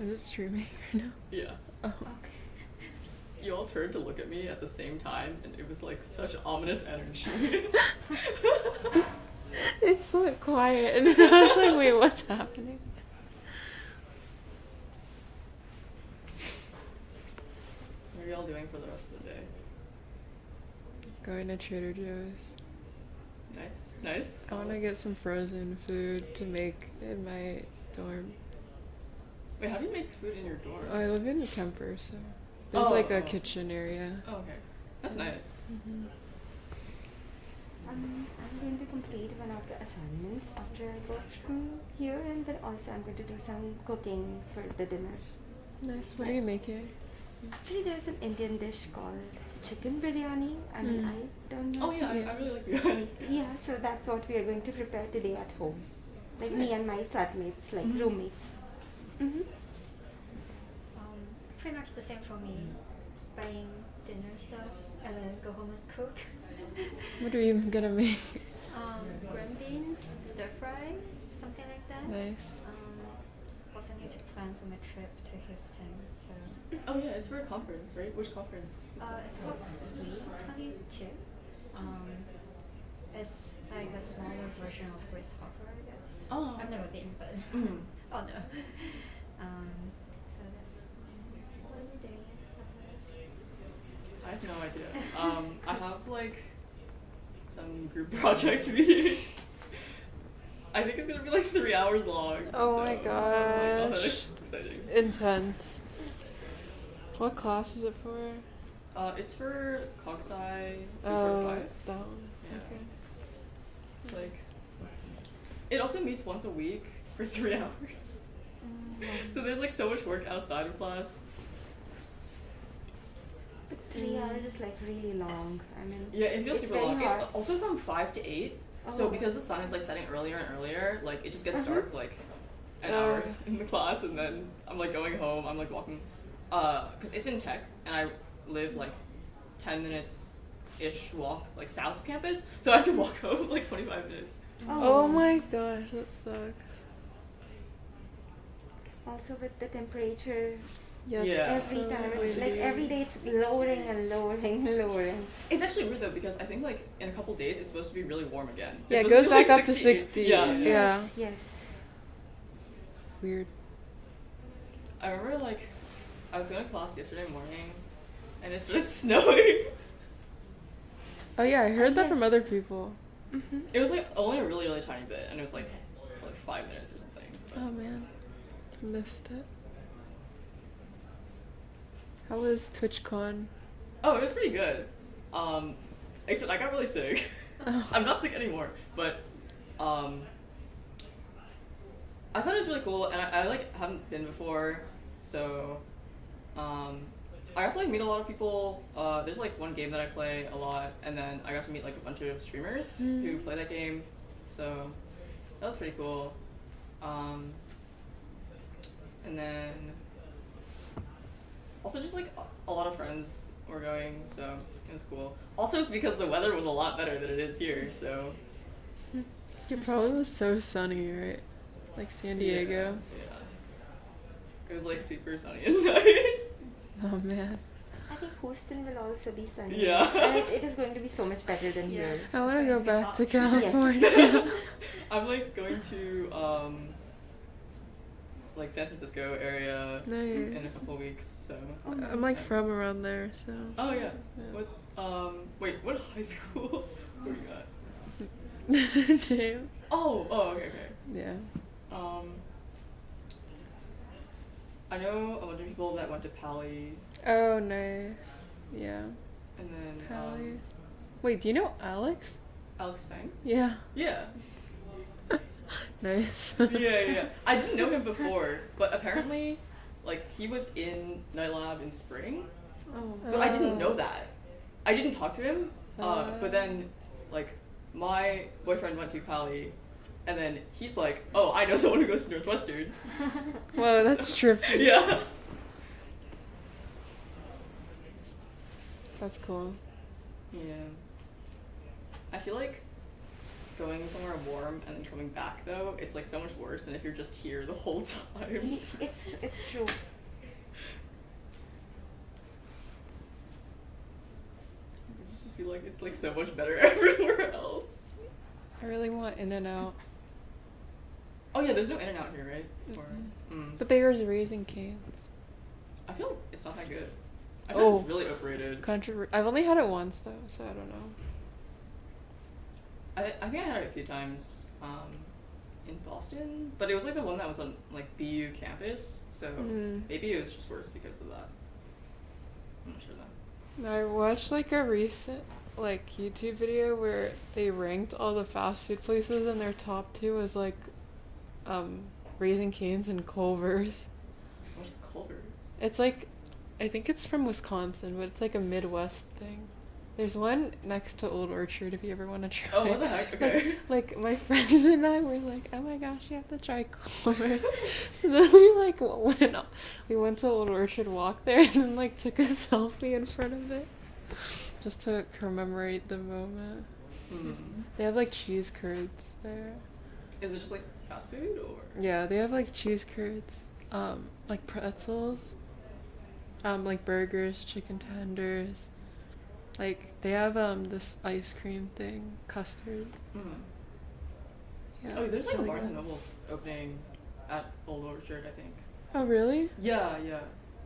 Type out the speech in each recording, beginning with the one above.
Is it streaming right now? Yeah. Oh. You all turned to look at me at the same time, and it was like such ominous energy. It just went quiet, and then I was like, wait, what's happening? What are y'all doing for the rest of the day? Going to Trader Joe's. Nice. I want to get some frozen food to make in my dorm. Wait, how do you make food in your dorm? I live in Kemper, so there's like a Oh. kitchen area. Oh, okay. That's nice. Mm-hmm. I'm going to complete one of the assignments after I go from here, and then also I'm going to do some cooking for the dinner. Nice. What are you making? Actually, there's an Indian dish called chicken biryani. I mean, Mm. I don't know. Oh yeah, Yeah. I really like biryani. Yeah, so that's what we are going to prepare today at home. Like me Nice. and my flatmates, like Mhm. roommates. Mm-hmm. Pretty much the same for me. Buying dinner stuff and then go home and cook. What are you gonna make? Green beans, stir fry, something like that. Nice. Also need to plan for my trip to Houston. So Oh yeah, it's for a conference, right? Which conference is that? it's called Sweet 22. It's like a smaller version of Grace Hopper, I guess. Oh. I've never been, but Mhm. oh no. So that's one day after this. I have no idea. I have like some group project meeting. I think it's gonna be like 3 hours long. Oh so my I was like, oh, gosh. that's It's exciting. intense. What class is it for? It's for Cogsci Oh, 345. that one. Yeah. Okay. It's like it also meets once a week for 3 hours. So there's like so much work outside of class. But 3 hours is like really long. I mean, Yeah, it feels it's super very long. hard. It's also from 5 to 8. So Oh. because the sun is like setting earlier and earlier, like it just gets Mhm. dark like an Oh. hour in the class, and then I'm like going home. I'm like walking, cause it's in tech, and I live like 10 minutes ish walk like south of campus, so I have to walk home like 25 minutes. Oh my gosh, that sucks. Also with the temperature, Yeah, Yeah. it's every so time, windy. like every day it's lowering and lowering and lowering. It's actually weird though, because I think like in a couple days it's supposed to be really warm again. It's Yeah, it supposed goes to be, back like, up to 60. 60. Yeah. Yeah. Yes. Weird. I remember like I was going to class yesterday morning, and it started snowing. Oh yeah, I heard that yes. from other people. Mm-hmm. It was like only a really really tiny bit, and it was like for, like 5 minutes or something. But- Oh man, missed it. How was TwitchCon? Oh, it was pretty good. Except I got really sick. Oh. I'm not sick anymore, but I thought it was really cool, and I like haven't been before, so I got to like meet a lot of people. There's like one game that I play a lot, and then I got to meet like a bunch of streamers who play that game, so that was pretty cool. And then also just like a lot of friends were going, so it was cool. Also because the weather was a lot better than it is here, so It probably was so sunny, right? Like San Diego. Yeah. It was like super sunny and nice. Oh man, I think Houston will also be sunny. Yeah. And it is going to be so much better than Yeah. here. I want to go back to Yes. California. I'm like going to like San Francisco area in a Nice. couple of weeks, so I'm like from around there, so. oh yeah. Yeah. What wait, what high school were you at? Name? Oh, okay. Yeah. I know a bunch of people that went to Pali, Oh, nice. Yeah. and then Hallie. Wait, do you know Alex? Alex Fang. Yeah. Yeah. Nice. Yeah. I didn't know him before, but apparently, like, he was in Night Lab in spring, Oh. but I didn't know that. I didn't talk to him, Oh. but then, like, my boyfriend went to Pali, and then he's like, oh, I know someone who goes to Northwestern. Whoa, that's trippy. Yeah. That's cool. Yeah. I feel like going somewhere warm and then coming back though, it's like so much worse than if you're just here the whole time. It's true. I just feel like it's like so much better everywhere else. I really want In-N-Out. Oh yeah, there's no In-N-Out here, right? Or, But there's Raising Cane's. I feel like it's not that good. I feel like Oh. it's really overrated. I've only had it once though, so I don't know. I think I had it a few times in Boston, but it was like the one that was on like BU campus, so maybe it was just worse because of that. I'm not sure though. I watched like a recent like YouTube video where they ranked all the fast food places and their top 2 was like Raising Cane's and Culver's. What is Culver's? It's like I think it's from Wisconsin, but it's like a Midwest thing. There's one next to Old Orchard if you ever want to try. Oh, what the heck? Okay. Like my friends and I were like, oh my gosh, you have to try Culver's. So then we went to Old Orchard, walked there, and then like took a selfie in front of it, just to commemorate the moment. They have like cheese curds there. Is it just like fast food or? Yeah, they have like cheese curds, like pretzels, like burgers, chicken tenders. Like they have this ice cream thing, custard. Yeah. Oh, there's like a really Barnes and good. Noble opening at Old Orchard, I think. Oh really? Yeah.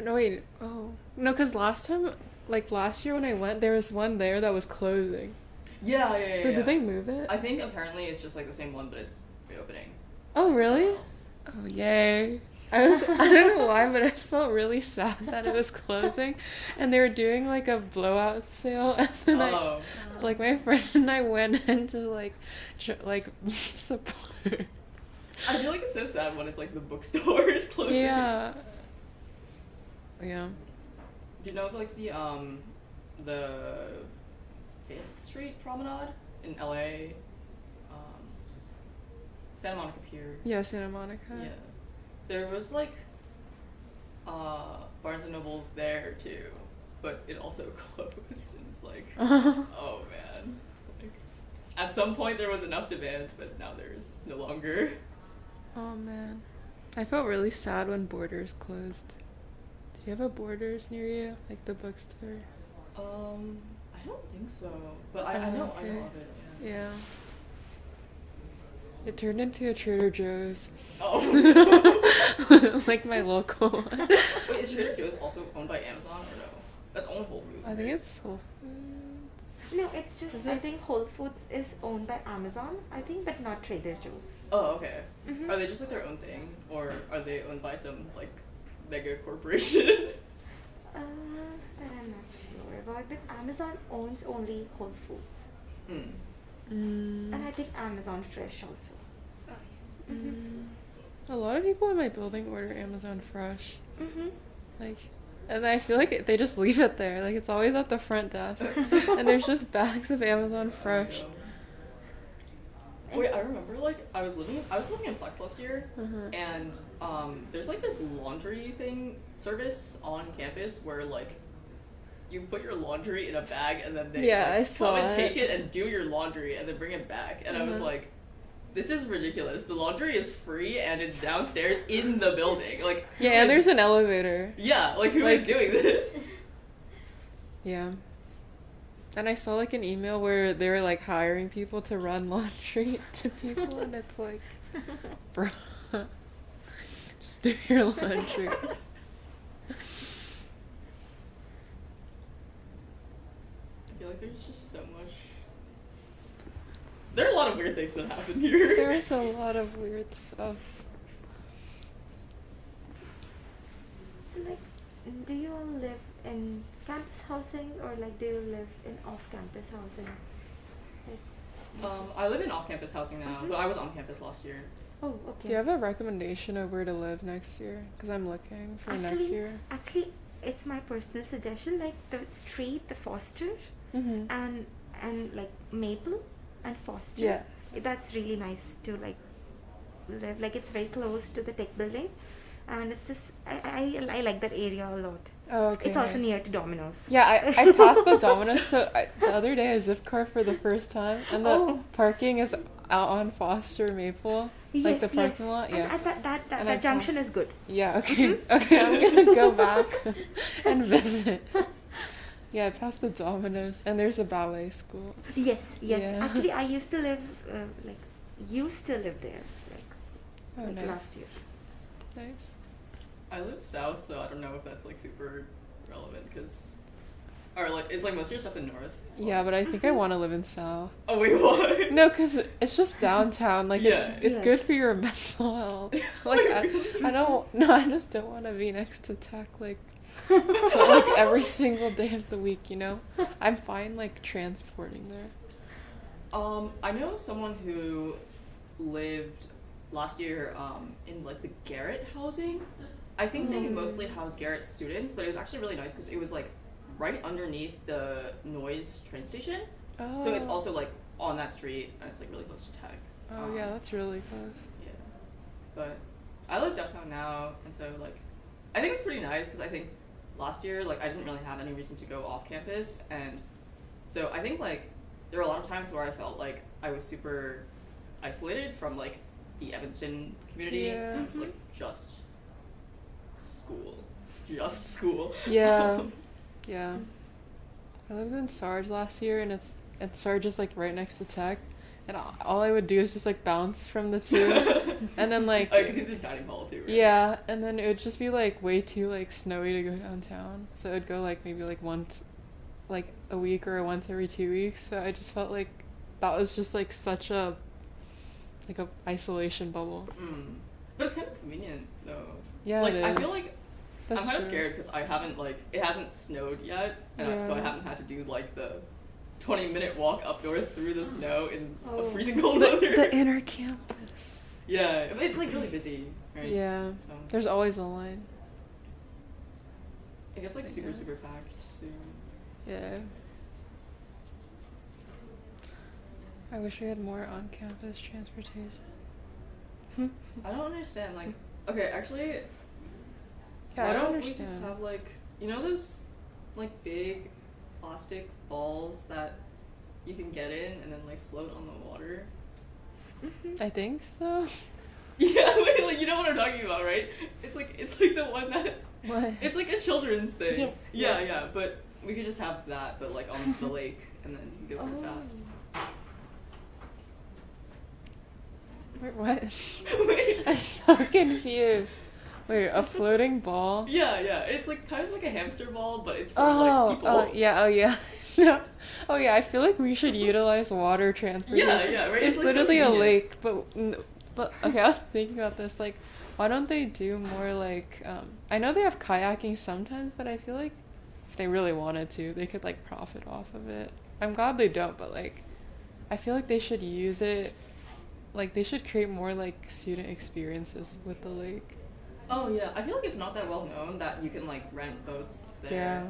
No wait. Oh no, because last year when I went, there was one there that was closing. Yeah. So did they move it? I think apparently it's just like the same one, but it's reopening. Oh It's really? somewhere else. Oh yay. I don't know why, but I felt really sad that it was closing, and they were doing like a blowout sale, and then Oh. like my friend and I went in to like support. I feel like it's so sad when it's like the bookstore is closing. Yeah. Yeah. Do you know of like the 5th Street Promenade in LA? Santa Monica Pier. Yeah, Santa Monica. Yeah. There was like Barnes and Noble's there too, but it also closed, and it's like, oh man. Like, at some point there was enough demand, but now there's no longer. Oh man. I felt really sad when Borders closed. Do you have a Borders near you? Like the bookstore? I don't think so, but I Oh, know okay. of it. Yeah. Yeah. It turned into a Trader Joe's. Oh no. Like my local one. Wait, is Trader Joe's also owned by Amazon or no? That's only Whole Foods. I think right? it's Whole Foods. No, it's just Is I it? think Whole Foods is owned by Amazon, I think, but not Trader Joe's. Oh, okay. Mhm. Are they just like their own thing, or are they owned by some like mega corporation? That I'm not sure about, but Amazon owns only Whole Foods, and I think Amazon Fresh also. A lot of people in my building order Amazon Fresh. Mhm. Like, and I feel like they just leave it there. Like, it's always at the front desk. And there's just bags of Amazon Fresh. Wait, I remember like I was living in Flex last year, Uh-huh. and there's like this laundry service on campus where like you put your laundry in a bag and then they Yeah, like, I saw come and it. take it and do your laundry and then bring it back, and I was Uh-huh. like, this is ridiculous. The laundry is free and it's downstairs in the building. Like who Yeah, and is- there's an elevator. yeah, like who is like- doing this? Yeah. And I saw like an email where they were like hiring people to run laundry to people, and it's like, bro, just do your laundry. I feel like there's just so much. There are a lot of weird things that happen here. There is a lot of weird stuff. So like, do you all live in campus housing or like do you live in off-campus housing? Like, I live in off-campus housing now, but I was on campus last year. oh, okay. Do you have a recommendation of where to live next year? Because I'm looking for next Actually- year. Actually, it's my personal suggestion. Like the street, the Foster, Mm-hmm. and like Maple and Foster. Yeah. That's really nice to like live. Like it's very close to the tech building, and it's just I like that area a lot. Oh, okay. It's also nice. near to Domino's. Yeah, I passed the Domino's. So the other day I Zipcar for the first time, and the Oh. parking is out on Foster Maple, like the parking lot. Yeah. And that And I junction passed- is good. Yeah. Okay. Okay. I'm gonna go back and visit. Yeah, I passed the Domino's, and there's a ballet school. Yes, yes. Yeah. Actually, I used to live used to live there Oh, like nice. last year. Nice. I live south, so I don't know if that's like super relevant because, or like, is like most of your stuff in north? Yeah, but I think I want to live in South. Oh wait, what? No, cause it's just downtown. Like Yeah. it's good Yes. for your mental health. Like I don't. No, I just don't want to be next to tech like every single day of the week. You know, I'm fine like transporting there. I know someone who lived last year in like the Garrett housing. I think they mostly house Garrett students, but it was actually really nice because it was like right underneath the Noise train station. Oh. So it's also like on that street and it's like really close to Tech. Oh yeah, that's really close. Yeah. But I live downtown now, and so like I think it's pretty nice because I think last year like I didn't really have any reason to go off campus, and so I think like there were a lot of times where I felt like I was super isolated from like the Evanston community. Yeah. And it's like just school. It's just school. Yeah. Yeah. I lived in Sarge last year, and Sarge is like right next to Tech, and all I would do is just like bounce from the two, and then like Oh, because it's a dining hall too, right? yeah, and then it would just be like way too like snowy to go downtown, so it would go like maybe like once, like a week or once every 2 weeks. So I just felt like that was just like such a like a isolation bubble. But it's kind of convenient though. Yeah, Like it I feel is. like That's I'm kind of true. scared because I haven't like it hasn't snowed yet, and so I Yeah. haven't had to do like the 20-minute walk up north through the snow in Oh. freezing cold The, weather. the inner campus. Yeah, but it's like really busy, right? Yeah, So there's always a line. it gets like super packed soon. Yeah. I wish we had more on-campus transportation. I don't understand. Like, okay, actually, Yeah, why I don't we just understand. have like those like big plastic balls that you can get in and then like float on the water? I think so. Yeah, wait, like you know what I'm talking about, right? It's like the one that What? it's like a children's thing. Yes, Yeah, yes. yeah, but we could just have that, but like on the lake, and then you go pretty fast. Wait, what? Wait. I'm so confused. Wait, a floating ball? Yeah, yeah, it's like kind of like a hamster ball, but it's for Oh, like people. oh yeah. No. Oh yeah, I feel like we should utilize water transportation. Yeah, right. It's like, so literally a convenient. lake, but okay, I was thinking about this. Like, why don't they do more like? I know they have kayaking sometimes, but I feel like if they really wanted to, they could like profit off of it. I'm glad they don't, but like, I feel like they should use it. Like, they should create more like student experiences with the lake. Oh yeah, I feel like it's not that well known that you can like rent boats there. Yeah.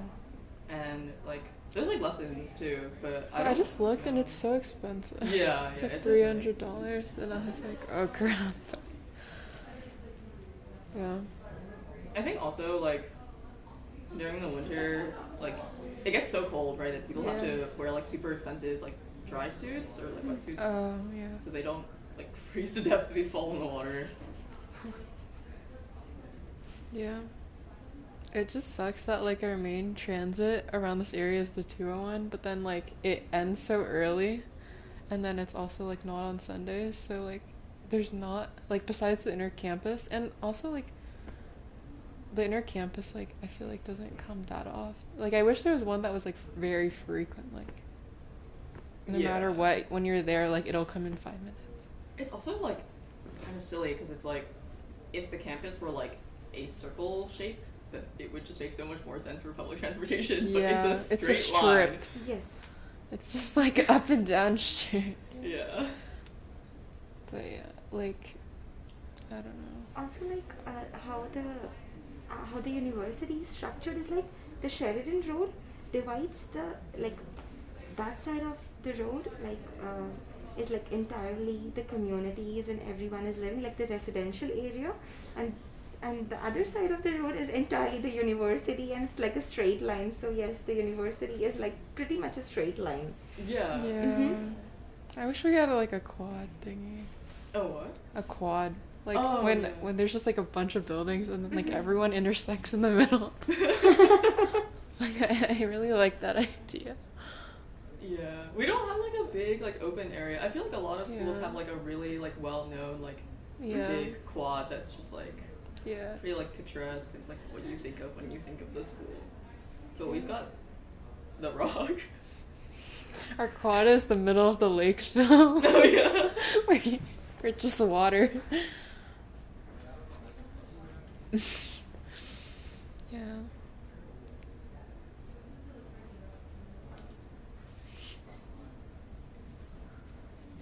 And like there's like lessons too, but I don't just looked and know. it's so expensive. Yeah, It's yeah, like it's really $300, and I was like, oh crap. Yeah. I think also like during the winter, like it gets so cold, right, that people have Yeah. to wear like super expensive like dry suits or like wetsuits, Oh yeah. so they don't like freeze to death if they fall in the water. Yeah. It just sucks that like our main transit around this area is the 201, but then like it ends so early, and then it's also like not on Sundays, so like there's not like besides the inner campus, and also like the inner campus like I feel like doesn't come that often. Like I wish there was one that was like very frequent, like no matter Yeah. what, when you're there, like it'll come in 5 minutes. It's also like kind of silly because it's like if the campus were like a circle shape, then it would just make so much more sense for public transportation. But Yeah, it's a it's a straight line. strip. Yes. It's just like up and down street. Yeah. But yeah, like I don't know. Also, like how the university is structured is like the Sheridan Road divides the like that side of the road is like entirely the communities and everyone is living like the residential area, and the other side of the road is entirely the university, and it's like a straight line. So yes, the university is like pretty much a straight line. Yeah. Yeah. Mhm. I wish we had like a quad thingy. Oh, what? A quad. Like Oh, when yeah. when there's just like a bunch of buildings and then like everyone intersects in the middle. Like I really like that idea. Yeah, we don't have like a big like open area. I feel like a lot of schools Yeah. have like a really like well-known like Yeah. big quad that's just like Yeah. pretty like picturesque. It's like what you think of when you think of the school. But we've got the Rock. Our quad is the middle of the lake film. Oh yeah. where, where it's just the water. Yeah.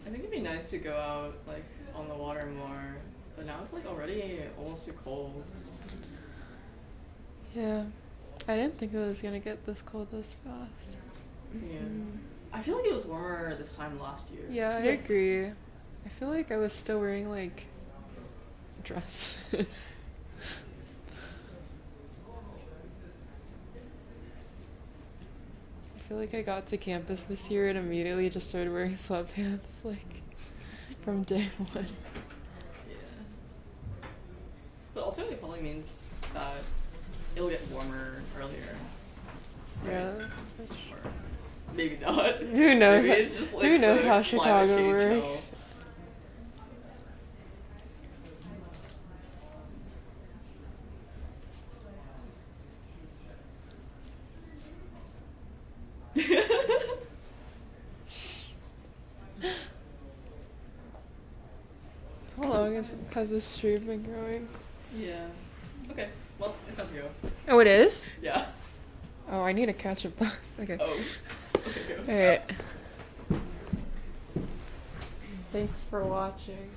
I think it'd be nice to go out like on the water more, but now it's like already almost too cold. Yeah. I didn't think it was gonna get this cold this fast. Yeah. I feel like it was warmer this time last year. Yeah, I Yes. agree. I feel like I was still wearing like dresses. I feel like I got to campus this year and immediately just started wearing sweatpants like from day one. Yeah. But also it probably means that it'll get warmer earlier. Yeah. Or maybe not. Who knows? Maybe it's just, like, who knows the how climate Chicago change works? How long has this stream been going? Yeah. Okay. Well, it's time to go. Oh, it is? Yeah. Oh, I need to catch a bus. Okay. Oh. Okay, go. Alright. Thanks for watching.